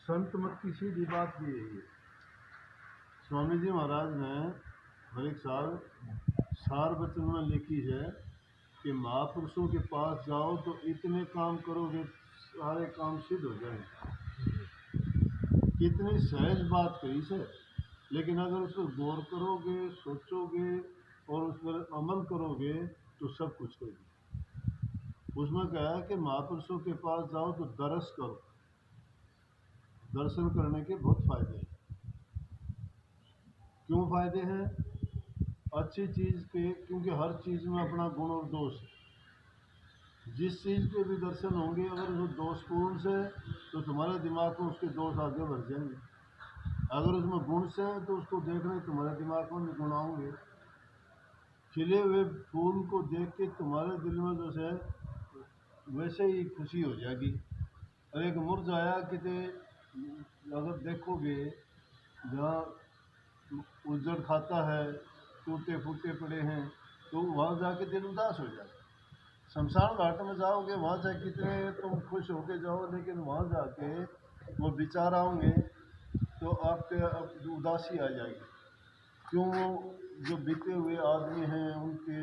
संत मत की सीधी बात भी यही है। स्वामी जी महाराज ने हर एक साल सार वचन में लिखी है कि महापुरुषों के पास जाओ तो इतने काम करोगे सारे काम सिद्ध हो जाएंगे। कितनी सहज बात कही से, लेकिन अगर उस पर गौर करोगे, सोचोगे और उस पर अमल करोगे तो सब कुछ करोगे। उसमें कहा है कि महापुरुषों के पास जाओ तो दर्श करो। दर्शन करने के बहुत फायदे हैं। क्यों फायदे हैं? अच्छी चीज़ के, क्योंकि हर चीज़ में अपना गुण और दोष है। जिस चीज़ के भी दर्शन होंगे अगर वो दोषपूर्ण से तो तुम्हारे दिमाग में उसके दोष आगे बढ़ जाएंगे। अगर उसमें गुण से हैं तो उसको देखने तुम्हारे दिमाग में गुण आएंगे। खिले हुए फूल को देख के तुम्हारे दिल में जैसे वैसे ही खुशी हो जाएगी। और एक मुरझाया कितने अगर देखोगे जहाँ उजड़ खाता है, टूटे फूटे पड़े हैं, तो वहाँ जाके दिल उदास हो जाएगा। शमशान घाट में जाओगे वहाँ से कितने तुम खुश होके जाओ, लेकिन वहाँ जाके वो विचार आओगे तो आपके उदासी आ जाएगी। क्यों? वो जो बीते हुए आदमी हैं उनके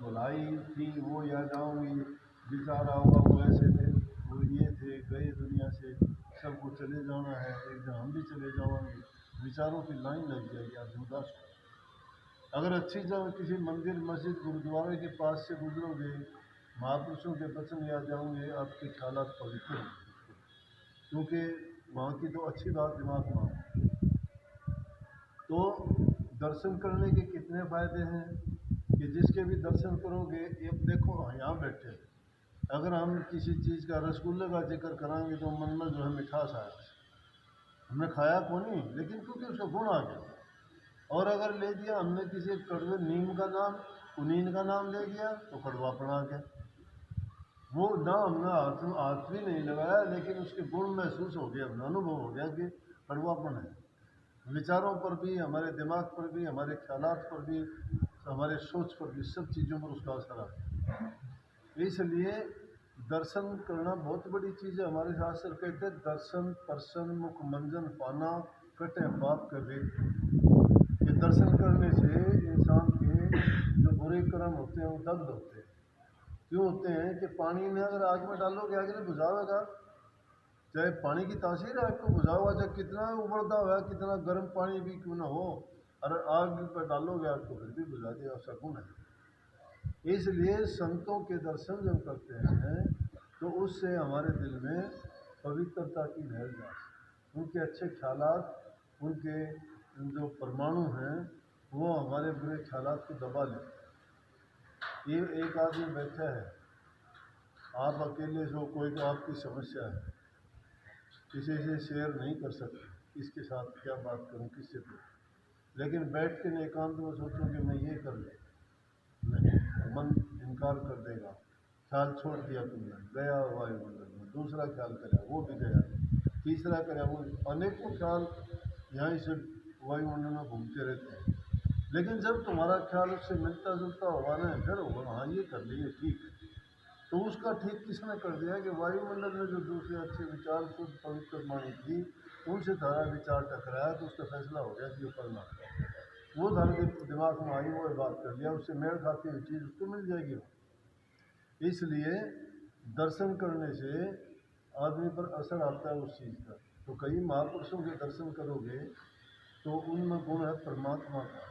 भलाई थी वो याद आऊँगी, विचार आऊँगा वो ऐसे थे, वो ये थे, गए दुनिया से, सबको चले जाना है, एक दिन हम भी चले जाएंगे। विचारों की लाइन लग जाएगी, आप उदास हो। अगर अच्छी जगह किसी मंदिर, मस्जिद, गुरुद्वारे के पास से गुजरोगे, महापुरुषों के वचन याद आएंगे, आपके ख्यालात पवित्र होंगे, क्योंकि वहाँ की तो अच्छी बात दिमाग में आए। तो दर्शन करने के कितने फायदे हैं कि जिसके भी दर्शन करोगे, ये देखो यहाँ बैठे, अगर हम किसी चीज़ का रसगुल्ले का जिक्र कराएंगे तो मन में जो है मिठास आया, हमने खाया को नहीं, लेकिन क्योंकि उसका गुण आ गया। और अगर ले दिया हमने किसी कड़वे नीम का नाम, कुनीन का नाम ले दिया तो कड़वापन आ गया। वो ना हमने हाथ भी नहीं लगाया, लेकिन उसके गुण महसूस हो गया, हमने अनुभव हो गया कि कड़वापन है। विचारों पर भी, हमारे दिमाग पर भी, हमारे ख्यालात पर भी, हमारे सोच पर भी, सब चीज़ों पर उसका असर आता है। इसलिए दर्शन करना बहुत बड़ी चीज़ है। हमारे शास्त्र कहते हैं दर्शन परसन मुख मंजन पाना कटे पाप कर रे। ये दर्शन करने से इंसान के जो बुरे कर्म होते हैं वो दग्ध होते हैं। क्यों होते हैं कि पानी में अगर आग में डालोगे आग नहीं बुझावेगा, चाहे पानी की तासीर आग को बुझाओगा, चाहे कितना उबलता हुआ कितना गर्म पानी भी क्यों ना हो, अगर आग पर डालोगे आग को फिर भी बुझा देगा, शकुन है। इसलिए संतों के दर्शन जब करते हैं तो उससे हमारे दिल में पवित्रता की लहर जाती, उनके अच्छे ख्यालात, उनके जो परमाणु हैं वो हमारे बुरे ख्यालात को दबा लेते। ये एक आदमी बैठा है, आप अकेले से हो, कोई आपकी समस्या है, किसी से शेयर नहीं कर सकते, इसके साथ क्या बात करूं, किससे करूं, लेकिन बैठ के एकांत में सोचो कि मैं ये कर लूँ, नहीं, मन इनकार कर देगा। ख्याल छोड़ दिया तुमने, गया वायुमंडल में, दूसरा ख्याल करा वो भी गया, तीसरा करा वो, अनेकों ख्याल यहाँ से वायुमंडल में घूमते रहते हैं। लेकिन जब तुम्हारा ख्याल उससे मिलता जुलता होगा ना, फिर होगा हाँ ये कर लिए ठीक है, तो उसका ठीक किसने कर दिया कि वायुमंडल में जो दूसरे अच्छे विचार शुद्ध पवित्र वाणी थी उनसे धारा विचार टकराया, तो उसका फैसला हो गया कि वो करना, वो धारा दिमाग में आई, वो बात कर लिया, उससे मेल खाती हुई चीज़ उसको मिल जाएगी। इसलिए दर्शन करने से आदमी पर असर आता है उस चीज़ का। तो कई महापुरुषों के दर्शन करोगे तो उनमें गुण है परमात्मा का,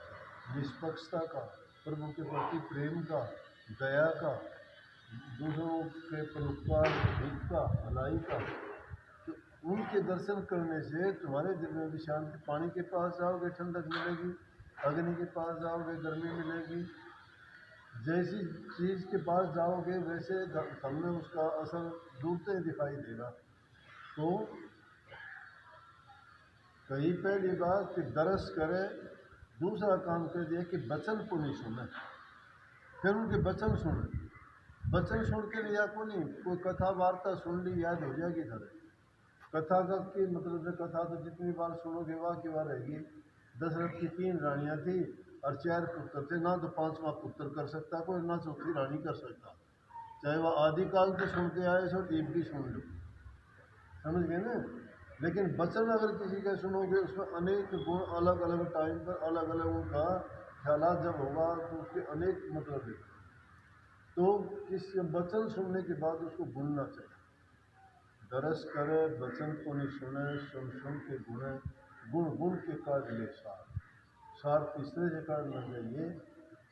निष्पक्षता का, प्रभु के प्रति प्रेम का, दया का, दूसरों के परोपकार, हित का, भलाई का। तो उनके दर्शन करने से तुम्हारे दिल में भी शांति। पानी के पास जाओगे ठंडक मिलेगी, अग्नि के पास जाओगे गर्मी मिलेगी, जैसी चीज़ के पास जाओगे वैसे हमें उसका असर दूरते दिखाई देगा। तो कहीं पहली बात कि दरस करे, दूसरा काम कर दिया कि वचन को नहीं सुने, फिर उनके वचन सुने। वचन सुन के लिया को नहीं, कोई कथा वार्ता सुन ली याद हो जाएगी धरे। कथा का की मतलब है, कथा तो जितनी बार सुनोगे वाह की बार रहेगी। दशरथ की 3 रानियाँ थी और 4 पुत्र थे, ना तो 5वां पुत्र कर सकता कोई, ना चौथी रानी कर सकता, चाहे वह आदिकाल से सुनते आए सो एक भी सुन लो। समझ गए ना। लेकिन वचन अगर किसी का सुनोगे उसमें अनेक गुण अलग अलग टाइम पर अलग अलग उनका ख्यालात जब होगा तो उसके अनेक मतलब है। तो इस वचन सुनने के बाद उसको गुनना चाहिए। दरस करे वचन को नहीं सुने, सुन सुन के गुणे, गुण गुण के काट ले सार। सार तीसरे से काटना चाहिए।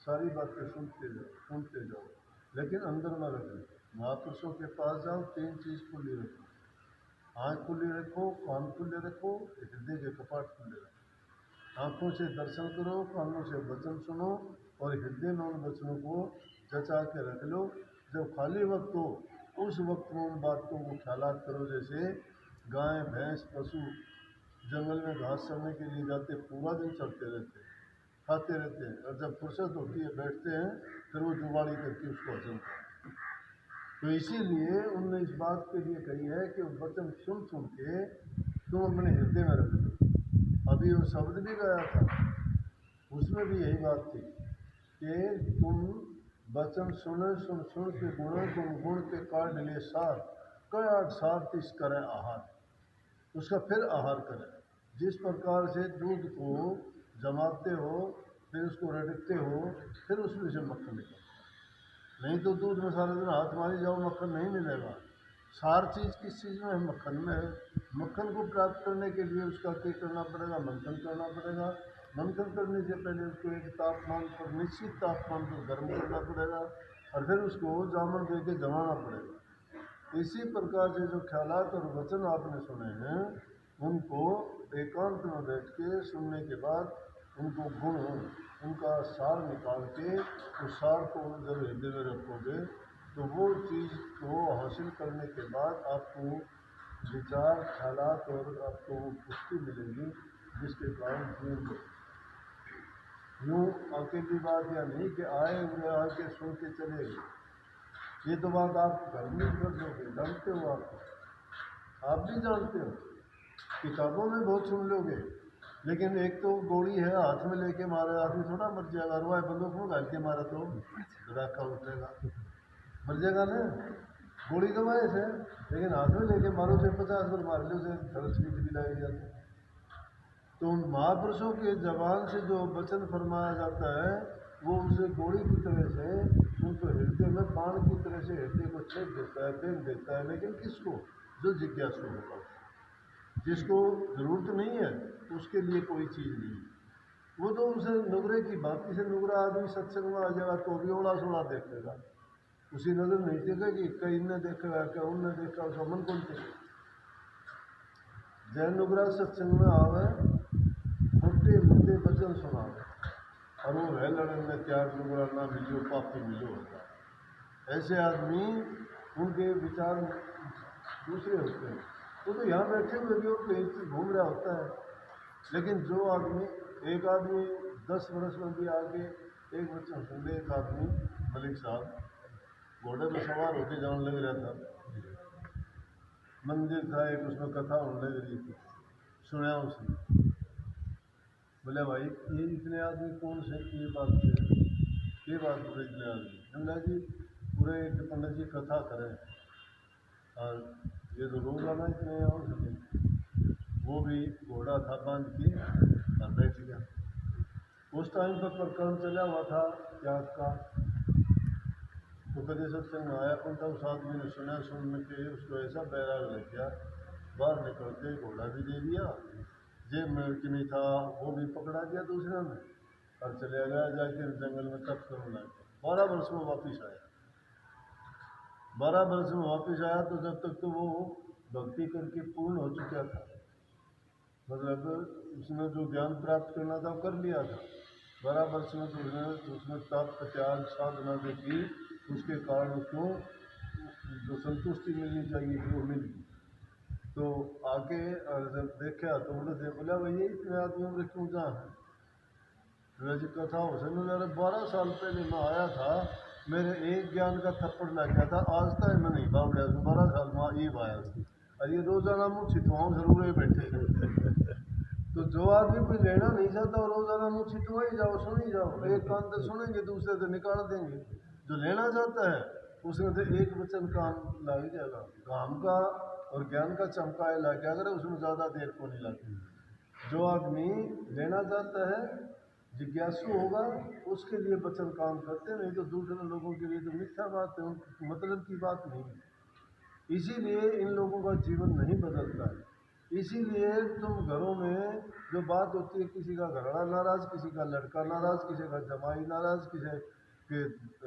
सारी बातें सुनते जाओ लेकिन अंदर में रखो। महापुरुषों के पास जाओ, तीन चीज़ खुली रखो, आँख खुली रखो, कान खुले रखो, हृदय के कपाट खुले रखो। आँखों से दर्शन करो, कानों से वचन सुनो और हृदय में उन वचनों को जचा के रख लो। जब खाली वक्त हो उस वक्त में उन बातों को ख्यालात करो। जैसे गाय भैंस पशु जंगल में घास चरने के लिए जाते, पूरा दिन चलते रहते हैं, खाते रहते हैं, और जब फुर्सत होती है बैठते हैं, फिर वो जुगाड़ी करके उसको हजम करते हैं। तो इसीलिए उनने इस बात के लिए कही है कि वचन सुन सुन के तुम अपने हृदय में रख लो। अभी वो शब्द भी गया था, उसमें भी यही बात थी कि तुम वचन सुने, सुन सुन के गुण, तुम गुण के काट ले सार, कयाट सार तिस करे आहार। उसका फिर आहार करें। जिस प्रकार से दूध को जमाते हो, फिर उसको रगड़ते हो, फिर उसमें से मक्खन निकलता है। नहीं तो दूध में सारा दिन हाथ मारी जाओ, मक्खन नहीं मिलेगा। सार चीज़ किस चीज़ में है? मक्खन में है। मक्खन को प्राप्त करने के लिए उसका क्या करना पड़ेगा? मंथन करना पड़ेगा। मंथन करने से पहले उसको एक तापमान पर, निश्चित तापमान पर गर्म करना पड़ेगा और फिर उसको जामन दे के जमाना पड़ेगा। इसी प्रकार से जो ख्यालात और वचन आपने सुने हैं, उनको एकांत में बैठ के सुनने के बाद उनको गुण, उनका सार निकाल के उस सार को जब हृदय में रखोगे तो वो चीज़ को हासिल करने के बाद आपको विचार, ख्यालात और आपको पुष्टि मिलेगी, जिसके कारण जीवन यूँ अकेली बात या नहीं कि आए हुए आके सुन के चले गए। ये तो बात आप घर में कर लोगे, जानते हो, आप भी जानते हो, किताबों में बहुत सुन लोगे। लेकिन एक तो गोली है हाथ में लेके मारे आदमी थोड़ा मर जाएगा, रुआ बंदूक में डाल के मारा तो धड़ाका उठेगा, मर जाएगा ना। गोली तो वैसे है, लेकिन हाथ में लेके मारो से 50 बार मार लो से धड़स भी लाई जाती है। तो महापुरुषों के जबान से जो वचन फरमाया जाता है वो उसे गोली की तरह से उनको हृदय में बाण की तरह से हृदय को छेद देता है, फेंक देता है। लेकिन किसको? जो जिज्ञासु होगा। जिसको ज़रूरत नहीं है उसके लिए कोई चीज़ नहीं है। वो तो उसे नुगरे की बात से नुगरा आदमी सत्संग में आ जाएगा तो भी ओड़ा सोड़ा देखेगा, उसी नज़र नहीं देखेगी। कई ने देखेगा, क्या उनने देखा, उसका मन कौन देखेगा? जय नुगरा सत्संग में आवे, मोटे मोटे वचन सुनावे और वो है लड़न में त्याग नुगरा ना मिलो पापी मिलो होता है। ऐसे आदमी, उनके विचार दूसरे होते हैं। वो तो यहाँ बैठे हुए भी और कहीं से घूम रहा होता है। लेकिन जो आदमी, एक आदमी 10 वर्ष में भी आके एक वचन सुन ले। एक आदमी मलिक साहब घोड़े पर सवार होकर जाने लग रहा था, मंदिर था एक, उसमें कथा होने लग रही थी, सुना उसने। बोले भाई ये इतने आदमी कौन से, ये बात है, ये बात पूरे इतने आदमी? हमने जी पूरे एक पंडित जी कथा करें और ये तो रोज आना इतने और सके। वो भी घोड़ा था बांध के और बैठ गया। उस टाइम पर प्रकरण चला हुआ था त्याग का। तो कभी सत्संग में आया कौन था, उस आदमी ने सुना, सुनने के उसको ऐसा बैराग लग गया, बाहर निकलते घोड़ा भी दे दिया, जेब में कि नहीं था वो भी पकड़ा दिया दूसरे ने और चले गया जाके जंगल में तप करने लग गया। 12 वर्ष में वापिस आया। 12 वर्ष में वापिस आया तो जब तक तो वो भक्ति करके पूर्ण हो चुका था, मतलब उसने जो ज्ञान प्राप्त करना था वो कर लिया था। 12 वर्ष में तो उसने तप त्याग साधना जो की, उसके कारण उसको जो संतुष्टि मिलनी चाहिए थी वो मिल गई। तो आगे और जब देखा तो उन्होंने बोला भैया इतने आदमियों में क्यों जा है? जी कथा हो सके, 12 साल पहले मैं आया था, मेरे एक ज्ञान का थप्पड़ लग गया था, आज तक मैं नहीं बावड़ा, 12 साल में ये आया था और ये रोजाना मुँह छिटवाऊँ जरूर ही बैठे। तो जो आदमी कोई लेना नहीं चाहता और रोजाना मुँह छिटवा ही जाओ, सुन ही जाओ, एक कान से सुनेंगे दूसरे से निकाल देंगे। जो लेना चाहता है उसने तो एक वचन कान ला ही जाएगा। काम का और ज्ञान का चमका है लाके अगर उसमें ज़्यादा देर को नहीं लगती। जो आदमी लेना चाहता है, जिज्ञासु होगा, उसके लिए वचन काम करते, नहीं तो दूसरे लोगों के लिए तो मिथ्या बात है, मतलब की बात नहीं है। इसीलिए इन लोगों का जीवन नहीं बदलता है। इसीलिए तुम घरों में जो बात होती है, किसी का घरड़ा नाराज, किसी का लड़का नाराज, किसी का जमाई नाराज, किसी के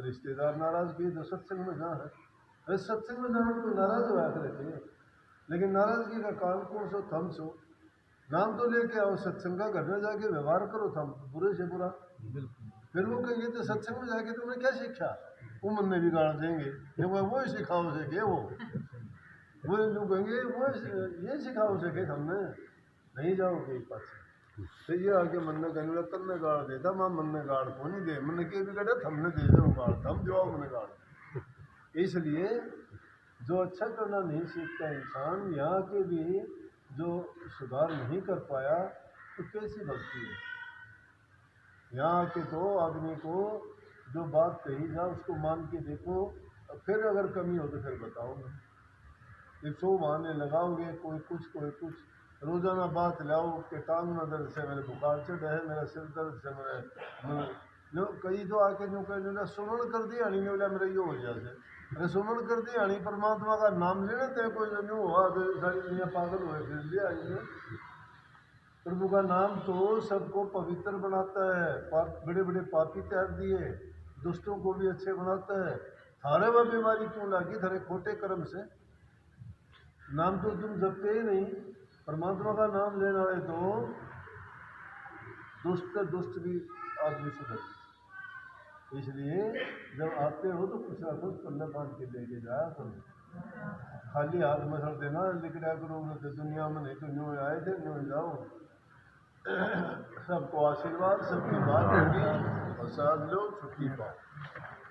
रिश्तेदार नाराज, किसी तो सत्संग में जहाँ है, अरे सत्संग में जाना तो नाराज हो रहते हैं, लेकिन नाराजगी का कारण कौन सो? थम सो। नाम तो लेके आओ, सत्संग का घर में जाके व्यवहार करो, थम बुरे से बुरा। फिर वो कहेंगे तो सत्संग में जाके तुमने क्या सीखा? वो मन में बिगाड़ देंगे, वो ही सिखाओ सीखे वो लोग कहेंगे वो ये सिखाओ सके हमने, नहीं जाओगे पास। तो ये आगे मन में कहने लगा, तब मैं गाड़ देता माँ, मन में गाड़ को नहीं दे, मन के भी कटे हमने दे दो गाड़, हम जो मन गाड़। इसलिए जो अच्छा करना नहीं सीखता इंसान, यहाँ के भी जो सुधार नहीं कर पाया, तो कैसी भक्ति है? यहाँ के तो आदमी को जो बात कही जा उसको मान के देखो, फिर अगर कमी हो तो फिर बताओगे। 100 बहाने लगाओगे, कोई कुछ रोजाना बात लाओ कि टांग में दर्द से मेरे बुखार चढ़ है, मेरा सिर दर्द से मेरे कई तो आके यूँ कहने सुमन कर दिया नहीं बोला मेरा ये हो जाए। अरे सुमन कर दिया नहीं, परमात्मा का नाम लेना तय कोई जो हुआ सारी दुनिया पागल हुए फिर लिया। प्रभु का नाम तो सबको पवित्र बनाता है, बड़े बड़े पापी तैर दिए, दुष्टों को भी अच्छे बनाता है। थारे वह बीमारी क्यों लगी? थारे खोटे कर्म से। नाम तो तुम जपते ही नहीं, परमात्मा का नाम लेने वाले तो दुष्ट भी आदमी सुधर। इसलिए जब आते हो तो कुछ ना कुछ पल्ले बांध के लेके जाया करो, खाली हाथ में सर देना लिखड़ा करोगे तो दुनिया में नहीं तो न्यू आए थे न्यू जाओ। सबको आशीर्वाद, सबकी बात होगी और सब लोग छुट्टी पाओ।